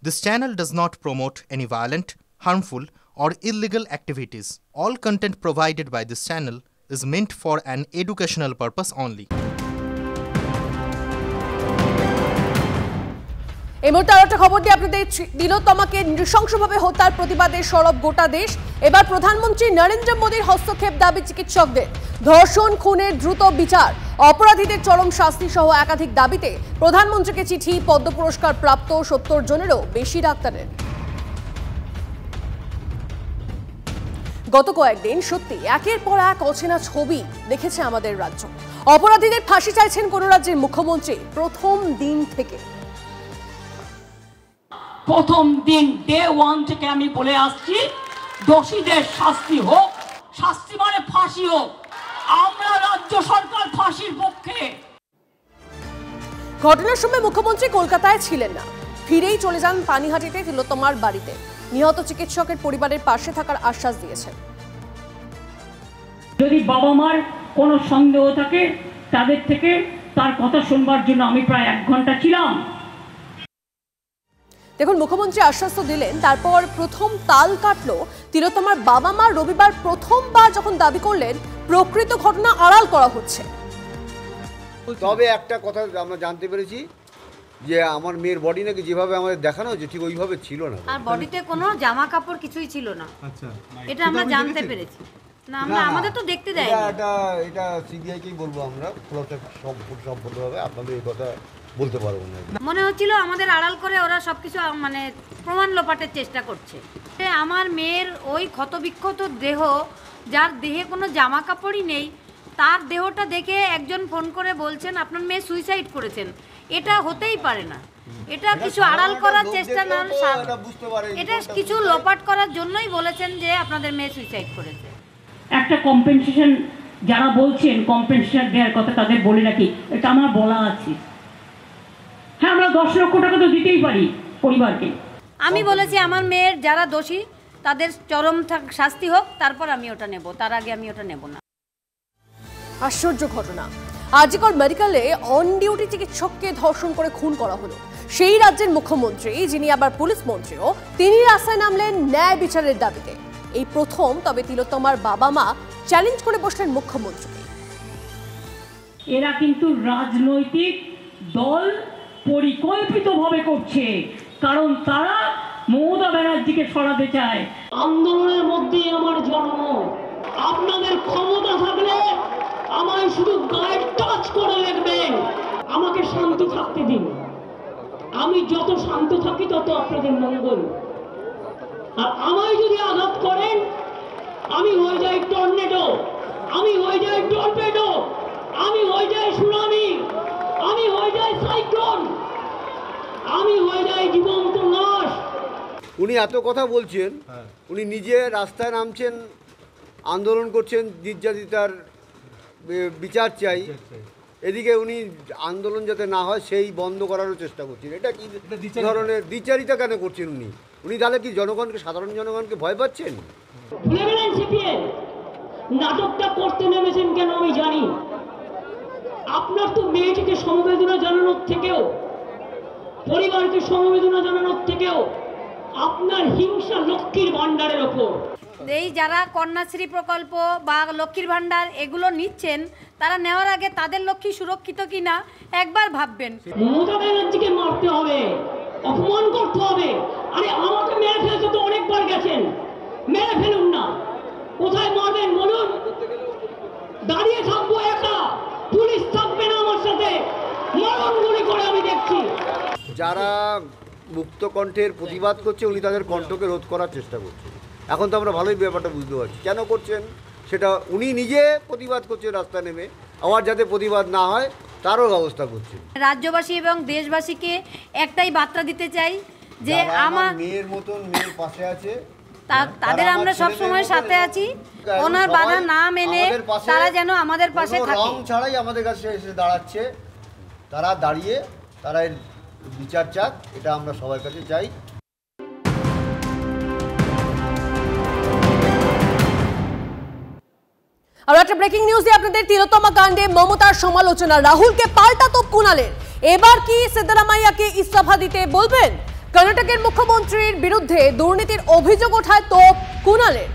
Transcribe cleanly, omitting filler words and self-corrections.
This channel does not promote any violent, harmful, or illegal activities. All content provided by this channel is meant for an educational purpose only. এই মুহূর্তে আরেকটা খবর দিয়ে আপনাদের তিলোত্তমাকে নৃশংসভাবে হত্যার প্রতিবাদে সরব গোটা দেশ। এবার প্রধানমন্ত্রী নরেন্দ্র মোদীর হস্তক্ষেপ দাবি চিকিৎসকদের। ধর্ষণ খুনের দ্রুত বিচার, অপরাধীদের চরম শাস্তি সহ একাধিক দাবিতে প্রধানমন্ত্রীকে চিঠি, পদ্ম পুরস্কার প্রাপ্ত 70 জনেরও বেশি ডাক্তারের। গত কয়েকদিন সত্যি একের পর এক অচেনা ছবি দেখেছে আমাদের রাজ্য। অপরাধীদের ফাঁসি চাইছেন কোন রাজ্যের মুখ্যমন্ত্রী প্রথম দিন থেকে। প্রথম দিন ডে 1 থেকে আমি বলে আসছি, দোষীদের শাস্তি হোক, শাস্তি মানে ফাঁসি হোক। আমরা রাজ্য সরকার ফাঁসির পক্ষে। ঘটনার সময় মুখ্যমন্ত্রী কলকাতায় ছিলেন না, ফিরেই চলে যান পানিহাটিতে তিলোত্তমার বাড়িতে। নিহত চিকিৎসকের পরিবারের পাশে থাকার আশ্বাস দিয়েছেন। যদি বাবা মার কোনো সন্দেহ থাকে, তাদের থেকে তার কথা শুনবার জন্য আমি প্রায় 1 ঘন্টা ছিলাম। দেখুন, মুখ্যমন্ত্রী আশ্বাস দিলেন, তারপর প্রথম তাল কাটলো তিলোত্তমার বাবা মা রবিবার প্রথমবার যখন দাবি করলেন প্রকৃত ঘটনা আড়াল করা হচ্ছে। তবে একটা কথা আমরা জানতে পেরেছি যে আমার মেয়ের বডি নাকি যেভাবে আমাদের দেখানো হয়েছে ঠিক ওইভাবে ছিল না, আর বডিতে কোনো জামা কাপড় কিছুই ছিল না। আচ্ছা, এটা আমরা জানতে পেরেছি। না, আমরা আমাদের তো দেখতে দেয় না। এটা সিবিআইকেই বলবো আমরা, সম্পূর্ণভাবে আপনাদের এই কথা বলতে পারবো না। মনে হচ্ছিল আমাদের আড়াল করে ওরা সবকিছু মানে প্রমাণ লোপাটের চেষ্টা করছে। আমার মেয়ের ওই ক্ষতবিক্ষত দেহ, যার দেহে কোনো জামা কাপড়ই নেই, তার দেহটা দেখে একজন ফোন করে বলছেন আপনার মেয়ে সুইসাইড করেছেন। এটা হতেই পারে না। এটা কিছু আড়াল করার চেষ্টা না, এটা কিছু লোপাট করার জন্যই বলেছেন যে আপনাদের মেয়ে সুইসাইড করেছে। একটা কম্পেনসেশন যারা বলছেন কম্পেনসেশন দেওয়ার কথা, তাদের বলে রাখি, এটা আমার বলা আছে। হ্যাঁ, আমরা 10 লক্ষ টাকা তো দিতেই পারি পরিবারকে। আমি বলেছি আমার মেয়ের যারা দোষী তাদের চরম শাস্তি হোক, তারপর আমি ওটা নেব, তার আগে আমি ওটা নেব না। আশ্চর্য ঘটনা, আজিকর মেডিকেলে অন ডিউটি চিকিৎসককে ধর্ষণ করে খুন করা হলো। সেই রাজ্যের মুখ্যমন্ত্রী, যিনি আবার পুলিশ মন্ত্রীও, তিনি রাস্তায় নামলেন ন্যায় বিচারের দাবিতে। এই প্রথম। তবে তিলোত্তমার বাবা মা চ্যালেঞ্জ করে বসলেন মুখ্যমন্ত্রীকে। এরা কিন্তু রাজনৈতিক দল পরিকল্পিতভাবে করছে, কারণ তারা মমতা ব্যানার্জিকে সরাতে চায়। আন্দোলনের মধ্যেই আমার জন্ম। আপনাদের ক্ষমতা থাকলে আমায় শুধু গায়ে টাচ করে লিখবেন, আমাকে শান্ত থাকতে দিন। আমি যত শান্ত থাকি তত আপনাদের মঙ্গল। আর আমায় যদি আঘাত করেন, আমি হয়ে যাই টর্নেডো, আমি হয়ে যাই টর্পেডো, আমি হয়ে যাই সুনামি, আমি হয়ে যাই সাইক্লোন, আমি হয়ে যাই জীবন্ত লাশ। উনি এত কথা বলছেন, উনি নিজে রাস্তায় নামছেন, আন্দোলন করছেন, নির্যাতিতার বিচার চাই। এদিকে উনি আন্দোলন যাতে না হয় সেই বন্ধ করারও চেষ্টা করছেন। এটা কি ধরনের দ্বিচারিতা কেন করছেন উনি? উনি তাহলে কি জনগণকে, সাধারণ জনগণকে ভয় পাচ্ছেন? ভুলে গেলেন সিপিএম নাটকটা করতে নেমেছেন কেন আমি জানি। আপনার তো মেয়েটিকে সমবেদনা জানানোর থেকেও, পরিবারকে সমবেদনা জানানোর থেকেও আপনার হিংসা লক্ষ্মীর ভান্ডারের ওপর। এই যারা কন্যাশ্রী প্রকল্প বা লক্ষ্মীর ভান্ডার এগুলো নিচ্ছেন, তারা নেওয়ার আগে তাদের লক্ষ্মী সুরক্ষিত কিনা একবার ভাববেন। মমতা ব্যানার্জিকে মারতে হবে, অপমান করতে হবে। আরে আমাকে মেরে ফেলতে তো অনেকবার গেছেন, মেরে ফেলুন না। কোথায় মারবেন বলুন? দাঁড়িয়ে থাকবো একা, পুলিশ থাকবে না আমার সাথে, মরণ গুলি করে আমি দেখছি। যারা মুক্ত কণ্ঠের প্রতিবাদ করছে, উনি তাদের কণ্ঠকে রোধ করার চেষ্টা করছেন। এখন তো আমরা ভালোই ব্যাপারটা বুঝতে পারছি কেন করছেন। সেটা উনি নিজে প্রতিবাদ করছেন রাস্তা নেমে, আবার যাতে প্রতিবাদ না হয় তারও ব্যবস্থা করছেন। রাজ্যবাসী এবং দেশবাসীকে একটাই বার্তা দিতে চাই যে আমার মেয়ের মতন মেয়ের পাশে আছে, তাদের আমরা সব সময় সাথে আছি। ওনার বাধা না মেনে তারা যেন আমাদের পাশে থাকে। রং ছাড়াই আমাদের কাছে এসে দাঁড়াচ্ছে, তারা দাঁড়িয়ে তারা বিচার চাক, এটা আমরা সবার কাছে চাই। আর একটা ব্রেকিং নিউজ দিয়ে আপনাদের তিলোত্তমা কাণ্ডে মমতার সমালোচনা, রাহুলকে পাল্টা তোপ কুণালের। এবার কি সিদ্দারামাইয়াকে ইস্তফা দিতে বলবেন? কর্ণাটকের মুখ্যমন্ত্রীর বিরুদ্ধে দুর্নীতির অভিযোগ ওঠায় তোপ কুণালের।